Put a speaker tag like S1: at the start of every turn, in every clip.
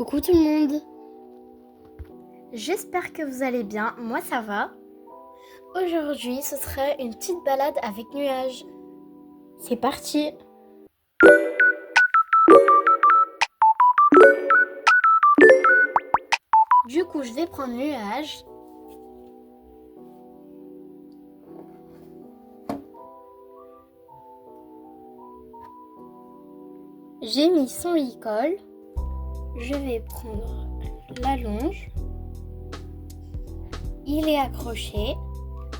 S1: Coucou tout le monde. J'espère que vous allez bien, moi ça va. Aujourd'hui ce serait une petite balade avec Nuage. C'est parti. Du coup je vais prendre Nuage. J'ai mis son lit-colle. Je vais prendre la longe. Il est accroché.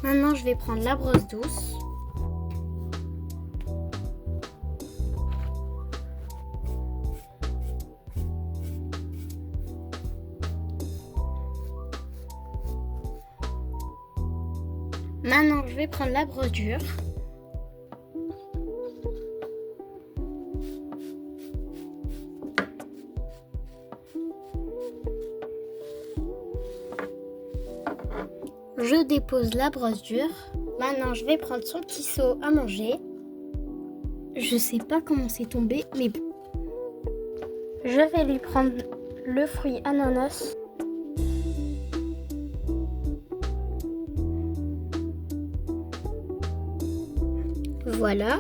S1: Maintenant, je vais prendre la brosse douce. Maintenant, je vais prendre la brosse dure. Je dépose la brosse dure. Maintenant, je vais prendre son petit seau à manger. Je sais pas comment c'est tombé, mais bon. Je vais lui prendre le fruit ananas. Voilà.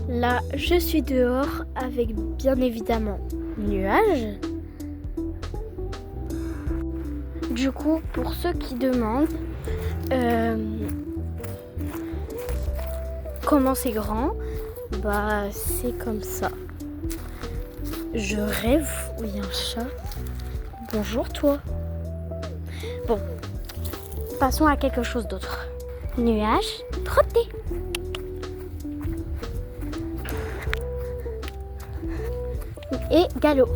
S1: Là, je suis dehors avec bien évidemment Nuage. Du coup, pour ceux qui demandent comment c'est grand, bah c'est comme ça. Je rêve où il y a un chat. Bonjour toi. Bon, passons à quelque chose d'autre. Nuage, trotter. Et galop.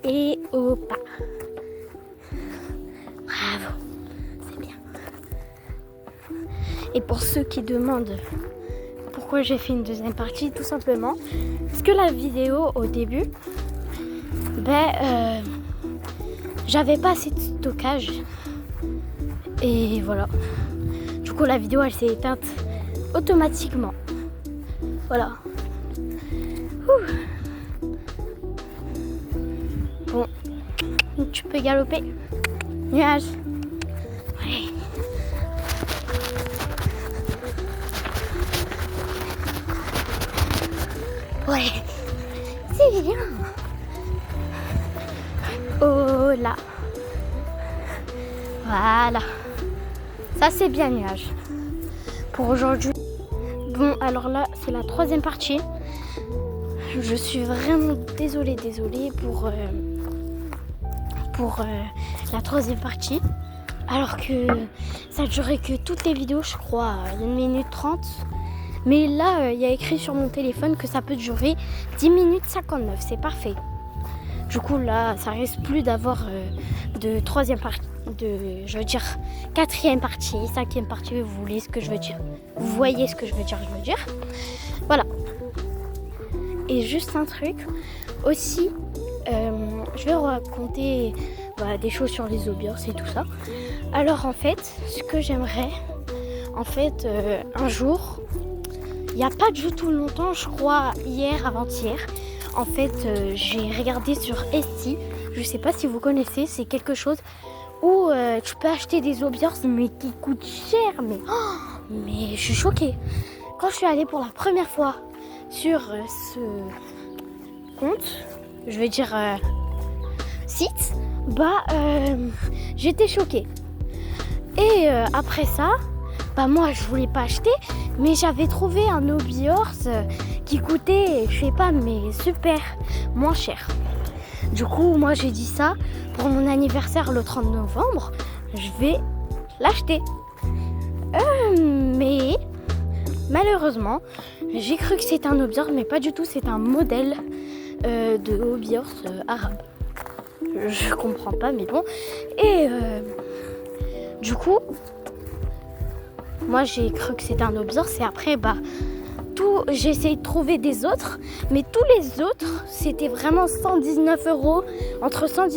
S1: Et au pas. Bravo, c'est bien. Et pour ceux qui demandent pourquoi j'ai fait une deuxième partie, tout simplement parce que la vidéo au début, j'avais pas assez de stockage. Et voilà. Du coup la vidéo elle s'est éteinte automatiquement. Voilà. Ouh. Bon, tu peux galoper. Nuage. Ouais. Ouais. C'est bien. Oh là. Voilà. Ça c'est bien Nuage. Pour aujourd'hui. Bon, alors là, c'est la troisième partie. Je suis vraiment désolée pour la troisième partie. Alors que ça a duré que toutes les vidéos, je crois, 1 minute 30. Mais là, il y a écrit sur mon téléphone que ça peut durer 10 minutes 59. C'est parfait. Du coup, là, ça risque plus d'avoir de troisième partie. Quatrième partie, cinquième partie, vous voyez ce que je veux dire. Vous voyez ce que je veux dire. Voilà. Et juste un truc, aussi, je vais raconter des choses sur les Obiors et tout ça. Alors en fait, ce que j'aimerais, un jour, il n'y a pas du tout longtemps, je crois hier, avant-hier, en fait, j'ai regardé sur Etsy, je sais pas si vous connaissez, c'est quelque chose où tu peux acheter des Obiors mais qui coûtent cher, mais je suis choquée. Quand je suis allée pour la première fois sur ce compte, je vais dire site, j'étais choquée. Et après ça, moi je voulais pas acheter, mais j'avais trouvé un Obiors qui coûtait, je sais pas, mais super moins cher. Du coup, moi j'ai dit ça pour mon anniversaire le 30 novembre, je vais l'acheter. Mais malheureusement, j'ai cru que c'était un Obiors, mais pas du tout, c'est un modèle de Obiors arabe. Je comprends pas, mais bon. Et du coup, moi j'ai cru que c'était un Obiors, et après, coup, j'ai essayé de trouver des autres, mais tous les autres, c'était vraiment 119 euros, entre 100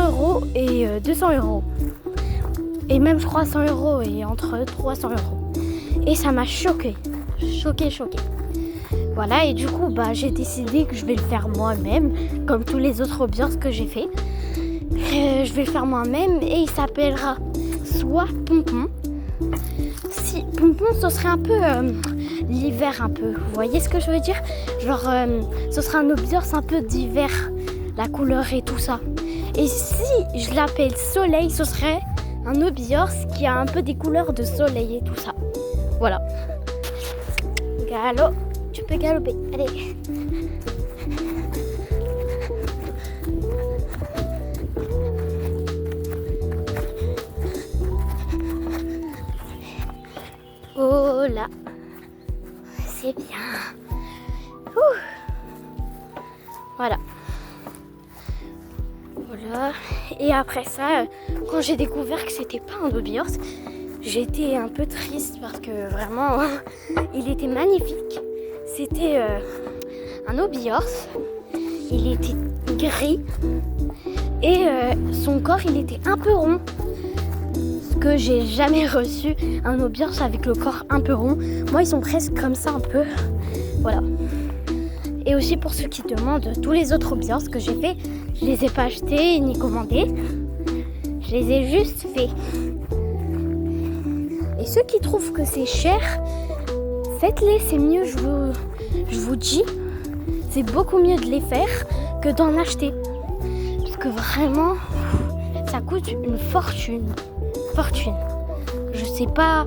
S1: euros et 200 euros. Et même, je crois, 100 euros et entre 300 euros. Et ça m'a choquée. Voilà, et du coup, j'ai décidé que je vais le faire moi-même, comme tous les autres ambiances que j'ai fait. Je vais le faire moi-même et il s'appellera soit Pompon. Si Pompon, ce serait un peu l'hiver un peu. Vous voyez ce que je veux dire? Genre, ce sera un ambiance un peu d'hiver, la couleur et tout ça. Et si je l'appelle Soleil, ce serait un ambiance qui a un peu des couleurs de soleil et tout ça. Voilà. Galop, tu peux galoper. Allez. Oh là, c'est bien. Ouh. Voilà. Et après ça, quand j'ai découvert que c'était pas un ambiance, j'étais un peu triste parce que vraiment, il était magnifique. C'était un ambiance. Il était gris et son corps, il était un peu rond. Ce que j'ai jamais reçu, un ambiance avec le corps un peu rond. Moi, ils sont presque comme ça un peu. Voilà. Et aussi pour ceux qui demandent, tous les autres ambiances que j'ai fait, je les ai pas achetés ni commandés. Je les ai juste fait. Et ceux qui trouvent que c'est cher, faites-les, c'est mieux, je vous dis. C'est beaucoup mieux de les faire que d'en acheter. Parce que vraiment, ça coûte une fortune. Je sais pas.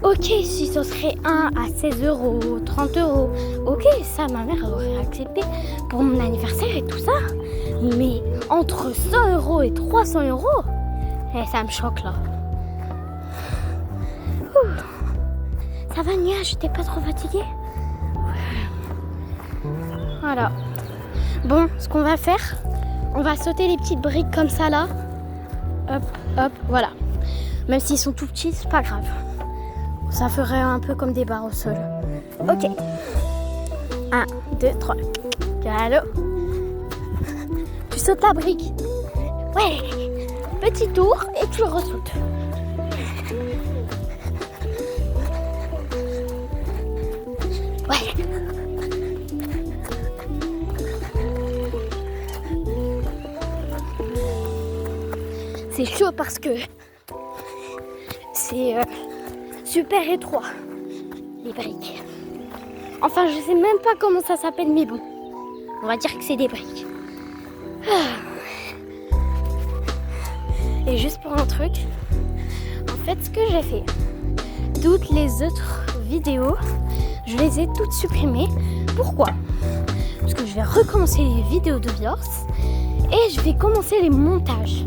S1: Ok, si ce serait 1 à 16 euros, 30 euros, ok, ça ma mère aurait accepté pour mon anniversaire et tout ça. Mais entre 100 euros et 300 euros, ça me choque là. Ouh. Ça va, Nuage, t'es pas trop fatiguée? Voilà. Bon, ce qu'on va faire, on va sauter les petites briques comme ça là. Hop, hop, voilà. Même s'ils sont tout petits, c'est pas grave. Ça ferait un peu comme des barres au sol. Ok. 1, 2, 3. Galop. Tu sautes la brique. Ouais. Petit tour et tu le ressautes. Ouais. C'est chaud parce que c'est super étroit, les briques. Enfin, je sais même pas comment ça s'appelle, mais bon, on va dire que c'est des briques. Et juste pour un truc, en fait, ce que j'ai fait, toutes les autres vidéos, je les ai toutes supprimées. Pourquoi? Parce que je vais recommencer les vidéos de Biors et je vais commencer les montages.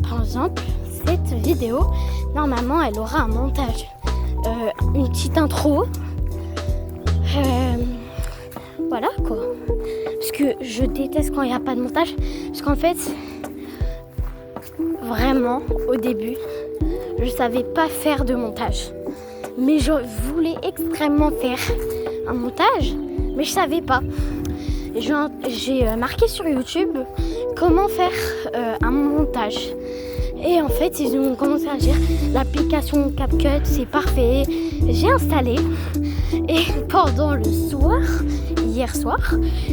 S1: Par exemple, cette vidéo, normalement, elle aura un montage. Une petite intro. Voilà quoi. Parce que je déteste quand il n'y a pas de montage. Parce qu'en fait, vraiment, au début, je savais pas faire de montage. Mais je voulais extrêmement faire un montage, mais je savais pas. J'ai marqué sur YouTube comment faire un montage. Et en fait, ils ont commencé à dire l'application CapCut, c'est parfait. J'ai installé. Et pendant le soir, hier soir,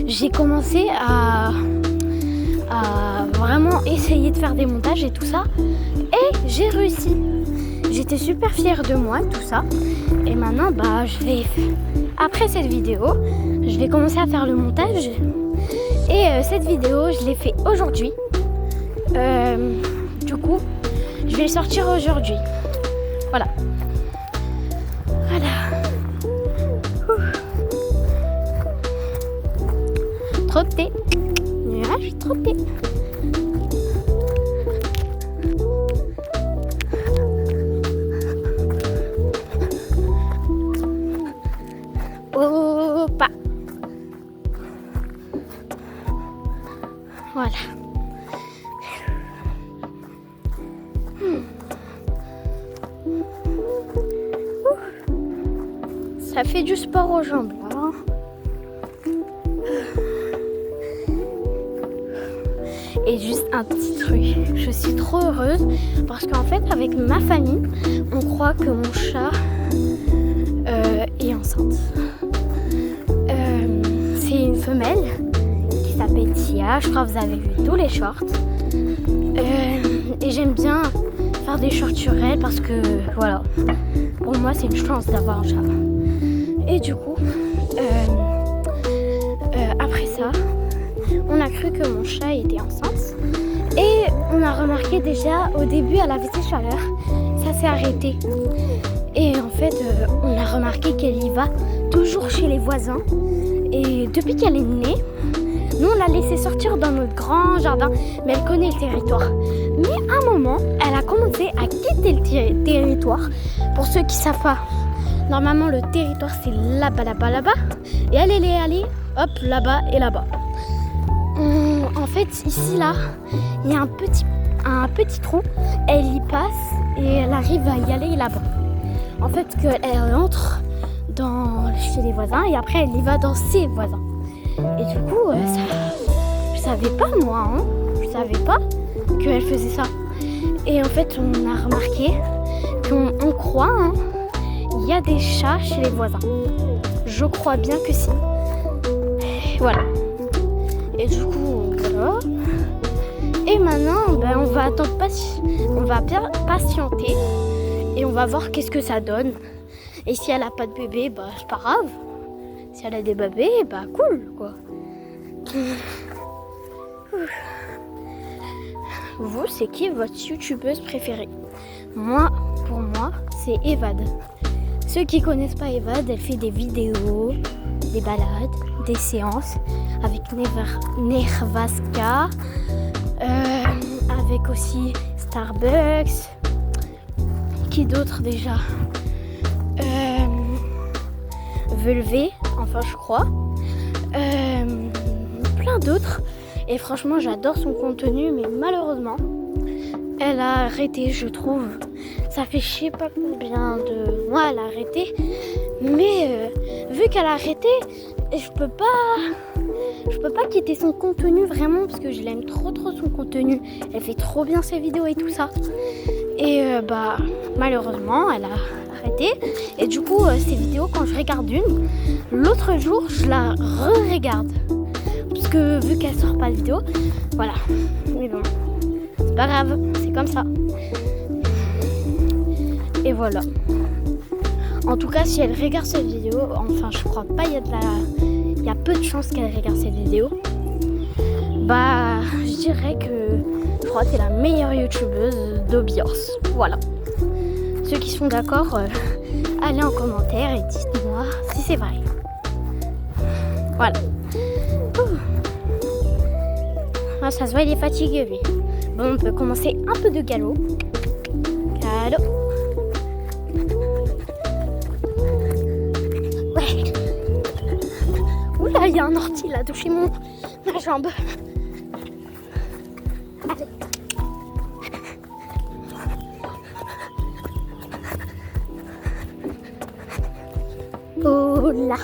S1: j'ai commencé à vraiment essayer de faire des montages et tout ça. Et j'ai réussi. J'étais super fière de moi, tout ça. Et maintenant, après cette vidéo, je vais commencer à faire le montage. Et cette vidéo, je l'ai fait aujourd'hui. Du coup, je vais le sortir aujourd'hui. Voilà. Trop de thé. Nuage, trop de thé. Opa. Voilà. elle fait du sport aux jambes là. Et juste un petit truc, je suis trop heureuse parce qu'en fait avec ma famille, on croit que mon chat est enceinte. C'est une femelle qui s'appelle Tia, je crois que vous avez vu tous les shorts. Et j'aime bien faire des shorts sur elle parce que voilà, pour moi c'est une chance d'avoir un chat. Et du coup, après ça, on a cru que mon chat était enceinte et on a remarqué déjà au début elle avait ses chaleurs, ça s'est arrêté et en fait on a remarqué qu'elle y va toujours chez les voisins et depuis qu'elle est née, nous on l'a laissée sortir dans notre grand jardin mais elle connaît le territoire. Mais à un moment elle a commencé à quitter le territoire. Pour ceux qui savent pas, normalement le territoire c'est là-bas, et elle est allée hop là-bas et là-bas. En fait, ici, là, il y a un petit trou. Elle y passe et elle arrive à y aller là-bas. En fait, elle entre chez les voisins et après, elle y va dans ses voisins. Et du coup, je savais pas, moi. Hein, je savais pas qu'elle faisait ça. Et en fait, on a remarqué qu'on croit, hein, il y a des chats chez les voisins. Je crois bien que si. Voilà. Et du coup, voilà. Et maintenant, on va attendre, on va bien patienter et on va voir qu'est-ce que ça donne. Et si elle a pas de bébé, c'est pas grave. Si elle a des bébés, cool, quoi. Vous, c'est qui votre youtubeuse préférée? Pour moi, c'est Evad. Ceux qui connaissent pas Evad, elle fait des vidéos, des balades, des séances avec Nervaska, avec aussi Starbucks, qui d'autre déjà, Völvé, enfin je crois, plein d'autres. Et franchement j'adore son contenu, mais malheureusement elle a arrêté, je trouve. Ça fait je sais pas combien de mois elle a arrêté, mais vu qu'elle a arrêté, je peux pas quitter son contenu vraiment parce que je l'aime trop son contenu. Elle fait trop bien ses vidéos et tout ça. Et malheureusement elle a arrêté. Et du coup ces vidéos, quand je regarde une, l'autre jour je la re-regarde. Parce que vu qu'elle sort pas de vidéo, voilà. Mais bon, c'est pas grave, c'est comme ça. Et voilà. En tout cas, si elle regarde cette vidéo, enfin je crois pas, il y a peu de chances qu'elle regarde cette vidéo. Je dirais que je crois que c'est la meilleure youtubeuse d'Obiors. Voilà. Ceux qui sont d'accord, allez en commentaire et dites-moi si c'est vrai. Voilà. Ah, ça se voit, il est fatigué lui. Bon, on peut commencer un peu de galop. Galop. Ouais. Oula, il y a un ortie là, touché ma jambe. Allez. Oh là.